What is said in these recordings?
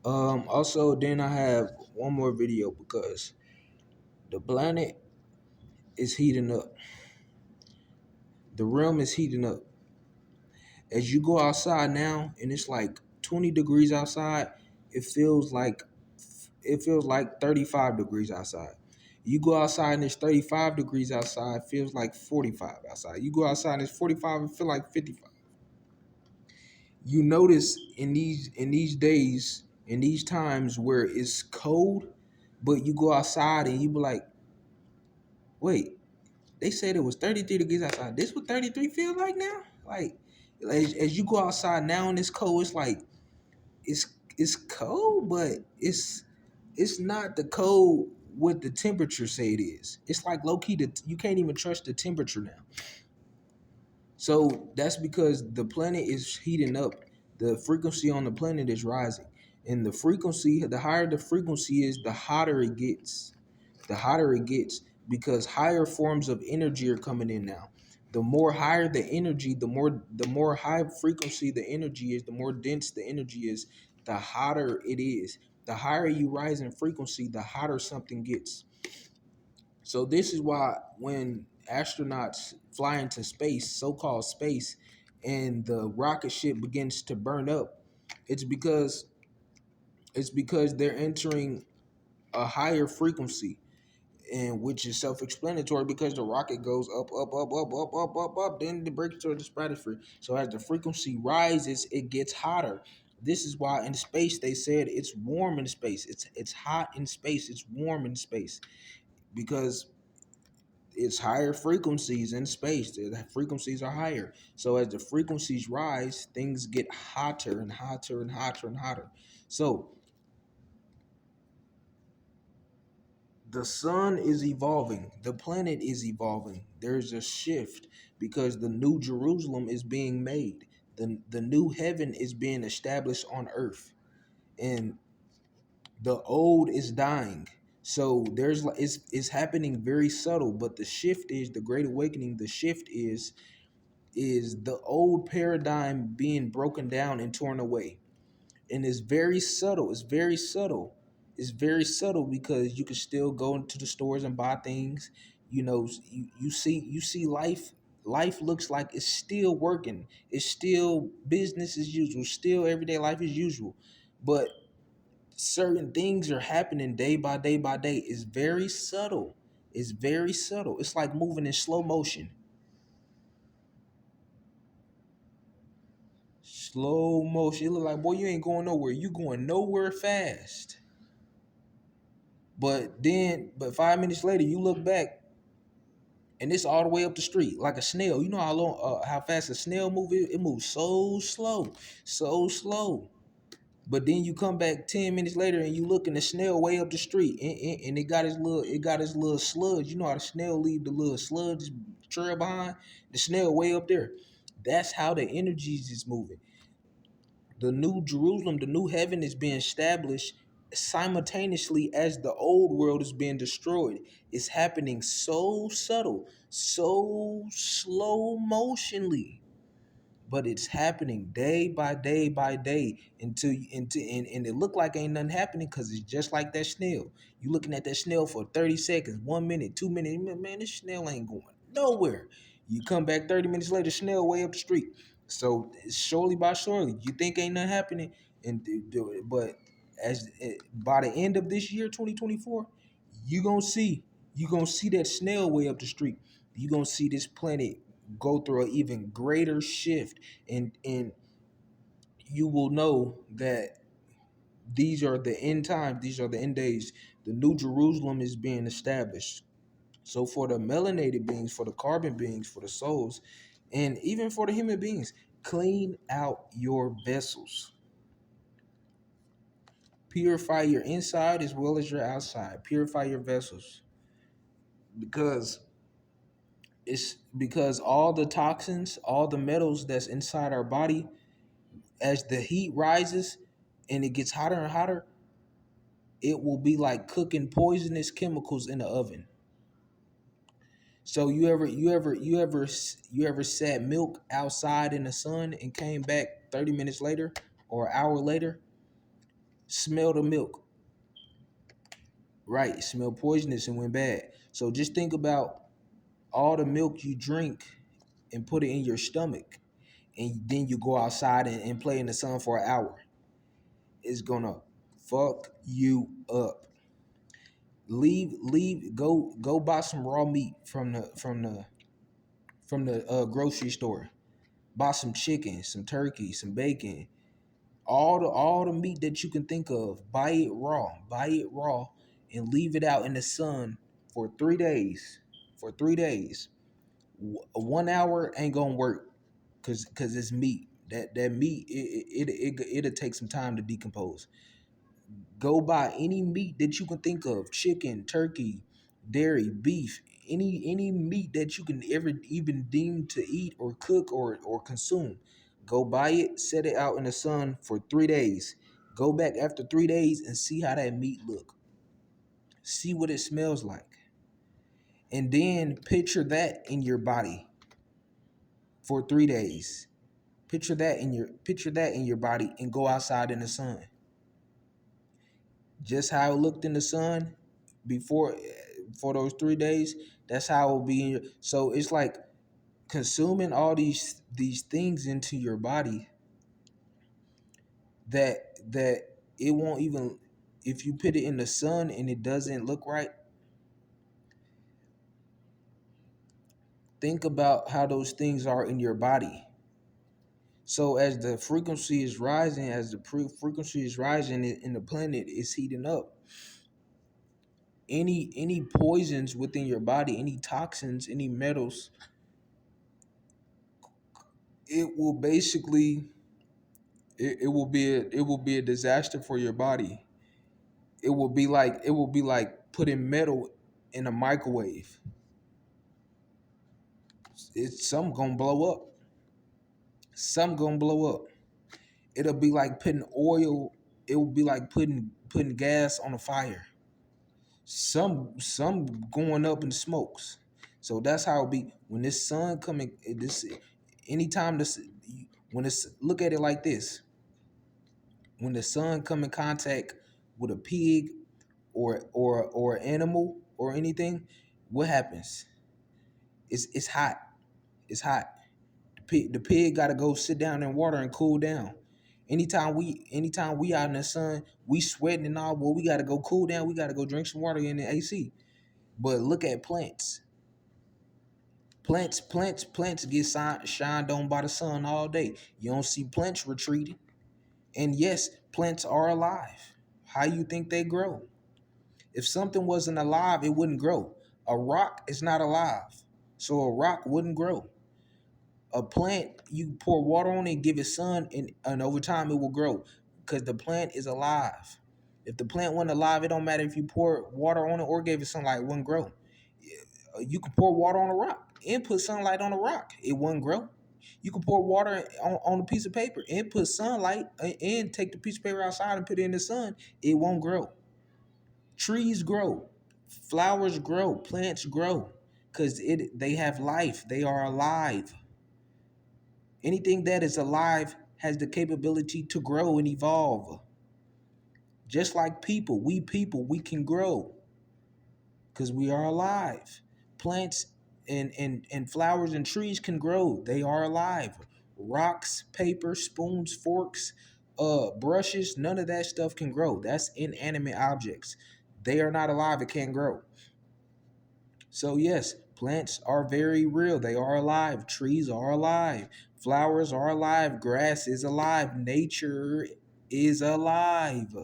Also, then I have one more video because the planet is heating up. The realm is heating up. As you go outside now, and it's like 20 degrees outside, it feels like it feels like 35 degrees outside. You go outside and it's 35 degrees outside, feels like 45 outside. You go outside and it's 45 and feel like 55. You notice in these days, in these times where it's cold, but you go outside and you be like, wait, they said it was 33 degrees outside. This what 33 feel like now? Like as you go outside now and it's cold, it's like it's it's cold, but it's not the cold what the temperature say it is. It's like low key that you can't even trust the temperature now. So that's because the planet is heating up. The frequency on the planet is rising. And the frequency, the higher the frequency is, the hotter it gets. The hotter it gets because higher forms of energy are coming in now. The more higher the energy, the more high frequency the energy is, the more dense the energy is, the hotter it is. The higher you rise in frequency, the hotter something gets. So this is why when astronauts fly into space, so-called space, and the rocket ship begins to burn up, it's because it's because they're entering a higher frequency, and which is self-explanatory because the rocket goes up, up, up, up, up, up, up, up, then it breaks toward the stratosphere. So as the frequency rises, it gets hotter. This is why in space they said it's warm in space. It's hot in space. It's warm in space because it's higher frequencies in space. The frequencies are higher. So as the frequencies rise, things get hotter and hotter and hotter and hotter. So the sun is evolving. The planet is evolving. There's a shift because the new Jerusalem is being made. The new heaven is being established on earth. And the old is dying. So there's it's happening very subtle, but the shift is the great awakening. The shift is the old paradigm being broken down and torn away. And it's very subtle. It's very subtle. It's very subtle because you can still go into the stores and buy things. You know, you see life looks like it's still working. It's still business as usual. Still everyday life as usual. But certain things are happening day by day by day. It's very subtle. It's very subtle. It's like moving in slow motion. Slow motion. It look like, boy, you ain't going nowhere. You going nowhere fast. But 5 minutes later, you look back and it's all the way up the street like a snail. You know how fast a snail moves? It moves so slow, so slow. But then you come back 10 minutes later and you look and the snail way up the street, and it got his little sludge. You know how the snail leave the little sludge trail behind? The snail way up there. That's how the energies is moving. The new Jerusalem, the new heaven is being established simultaneously as the old world is being destroyed. It's happening so subtle, so slow motionly, but it's happening day by day by day and it look like ain't nothing happening because it's just like that snail. You looking at that snail for 30 seconds, 1 minute, 2 minutes, man, this snail ain't going nowhere. You come back 30 minutes later, snail way up the street. So surely by surely, you think ain't nothing happening, but by the end of this year, 2024, you gonna see that snail way up the street. You gonna see this planet go through an even greater shift, and you will know that these are the end times. These are the end days. The new Jerusalem is being established. So for the melanated beings, for the carbon beings, for the souls, and even for the human beings, clean out your vessels. Purify your inside as well as your outside. Purify your vessels because because all the toxins, all the metals that's inside our body, as the heat rises and it gets hotter and hotter, it will be like cooking poisonous chemicals in the oven. So you ever sat milk outside in the sun and came back 30 minutes later or an hour later? Smell the milk, right? Smell poisonous and went bad. So just think about all the milk you drink and put it in your stomach, and then you go outside and play in the sun for an hour. It's gonna fuck you up. Go buy some raw meat from the grocery store. Buy some chicken, some turkey, some bacon, all the meat that you can think of. Buy it raw, and leave it out in the sun for 3 days. For 3 days, 1 hour ain't gonna work, cause it's meat. That meat, it'll take some time to decompose. Go buy any meat that you can think of: chicken, turkey, dairy, beef, any meat that you can ever even deem to eat or cook or consume. Go buy it, set it out in the sun for 3 days. Go back after 3 days and see how that meat look. See what it smells like. And then picture that in your body for 3 days. Picture that in your body and go outside in the sun. Just how it looked in the sun before, for those 3 days, that's how it will be in your. So it's like consuming all these things into your body that it won't even, if you put it in the sun and it doesn't look right. Think about how those things are in your body. So as the frequency is rising, frequency is rising, and the planet is heating up, any poisons within your body, any toxins, any metals, it will basically, it will be a disaster for your body. It will be like putting metal in a microwave. It's some gonna blow up. Some gonna blow up. It'll be like putting oil. It will be like putting gas on a fire. Some going up in smokes. So that's how it be when this sun coming. This anytime this when it's, look at it like this: when the sun come in contact with a pig or animal or anything, what happens? It's hot. It's hot. The pig got to go sit down in water and cool down. Anytime we out in the sun, we sweating and all. Well, we got to go cool down. We got to go drink some water in the AC. But look at plants. Plants get shined on by the sun all day. You don't see plants retreating. And yes, plants are alive. How you think they grow? If something wasn't alive, it wouldn't grow. A rock is not alive, so a rock wouldn't grow. A plant, you pour water on it, give it sun, and over time it will grow because the plant is alive. If the plant wasn't alive, it don't matter if you pour water on it or gave it sunlight, it wouldn't grow. You can pour water on a rock and put sunlight on a rock, it wouldn't grow. You can pour water on a piece of paper and put sunlight, and take the piece of paper outside and put it in the sun, it won't grow. Trees grow, flowers grow, plants grow, because they have life. They are alive. Anything that is alive has the capability to grow and evolve. Just like people, we can grow because we are alive. Plants and flowers and trees can grow. They are alive. Rocks, paper, spoons, forks, brushes, none of that stuff can grow. That's inanimate objects. They are not alive. It can't grow. So yes, plants are very real. They are alive. Trees are alive. Flowers are alive. Grass is alive. Nature is alive.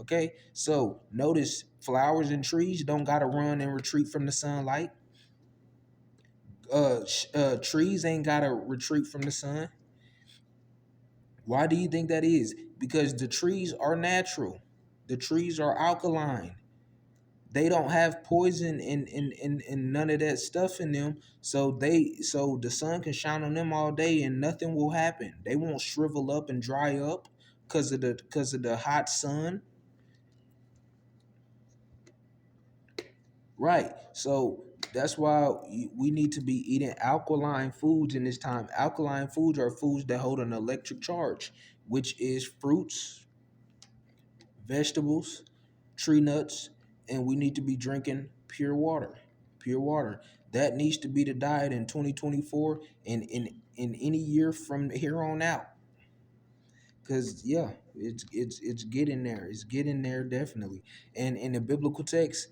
Okay? So notice flowers and trees don't gotta run and retreat from the sunlight. Trees ain't gotta retreat from the sun. Why do you think that is? Because the trees are natural. The trees are alkaline. They don't have poison and none of that stuff in them. So the sun can shine on them all day and nothing will happen. They won't shrivel up and dry up because of the hot sun. Right. So that's why we need to be eating alkaline foods in this time. Alkaline foods are foods that hold an electric charge, which is fruits, vegetables, tree nuts, and we need to be drinking pure water. Pure water. That needs to be the diet in 2024 and in any year from here on out. Cause yeah, it's getting there. It's getting there definitely. And in the biblical text,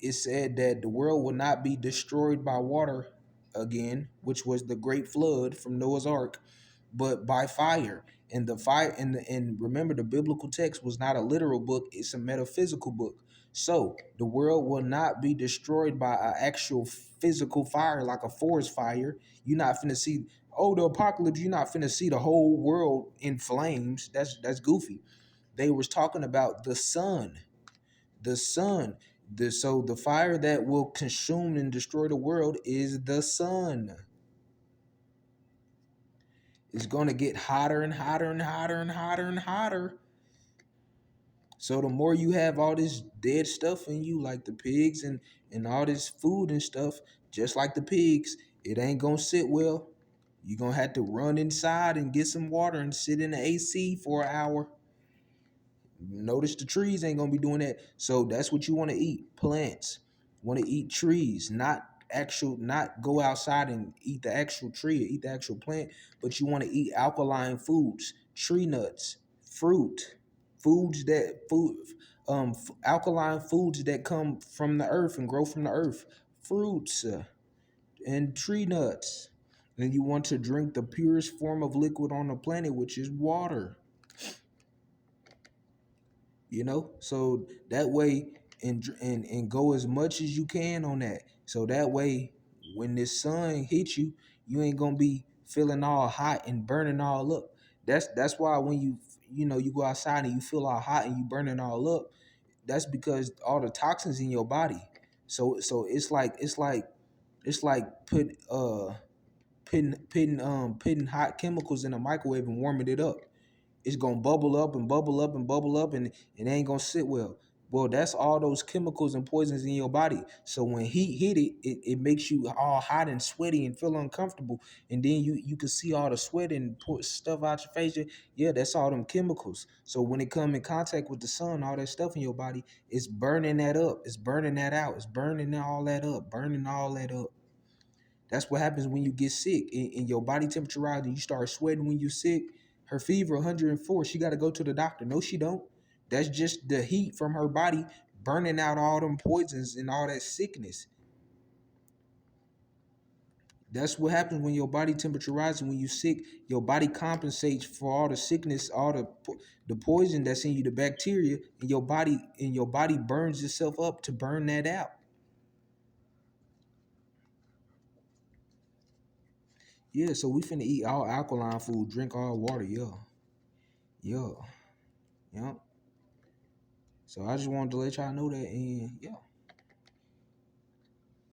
it said that the world will not be destroyed by water again, which was the great flood from Noah's Ark, but by fire. And the fire and remember, the biblical text was not a literal book, it's a metaphysical book. So the world will not be destroyed by an actual physical fire like a forest fire. You're not finna see, oh, the apocalypse, you're not finna see the whole world in flames. That's goofy. They was talking about the sun. The sun. So the fire that will consume and destroy the world is the sun. It's gonna get hotter and hotter and hotter and hotter and hotter. So the more you have all this dead stuff in you, like the pigs and all this food and stuff, just like the pigs, it ain't gonna sit well. You're gonna have to run inside and get some water and sit in the AC for an hour. Notice the trees ain't gonna be doing that. So that's what you want to eat. Plants. Want to eat trees, not go outside and eat the actual tree or eat the actual plant, but you want to eat alkaline foods, tree nuts, fruit, foods that food alkaline foods that come from the earth and grow from the earth, fruits and tree nuts. And you want to drink the purest form of liquid on the planet, which is water. So that way, and go as much as you can on that, so that way when this sun hits you, you ain't gonna be feeling all hot and burning all up. That's why when you go outside and you feel all hot and you burning all up, that's because all the toxins in your body. So it's like putting hot chemicals in a microwave and warming it up. It's gonna bubble up and bubble up and bubble up, and it ain't gonna sit well. Well, that's all those chemicals and poisons in your body. So when heat hit it, it makes you all hot and sweaty and feel uncomfortable. And then you can see all the sweat and put stuff out your face. Yeah, that's all them chemicals. So when it come in contact with the sun, all that stuff in your body, it's burning that up. It's burning that out. It's burning all that up. Burning all that up. That's what happens when you get sick and your body temperature rises and you start sweating when you're sick. Her fever 104, she got to go to the doctor. No, she don't. That's just the heat from her body burning out all them poisons and all that sickness. That's what happens when your body temperature rises. When you're sick, your body compensates for all the sickness, all the poison that's in you, the bacteria, and your body burns itself up to burn that out. Yeah, so we finna eat all alkaline food, drink all water, yeah. Yeah. Yeah. So I just wanted to let y'all know that, and yeah.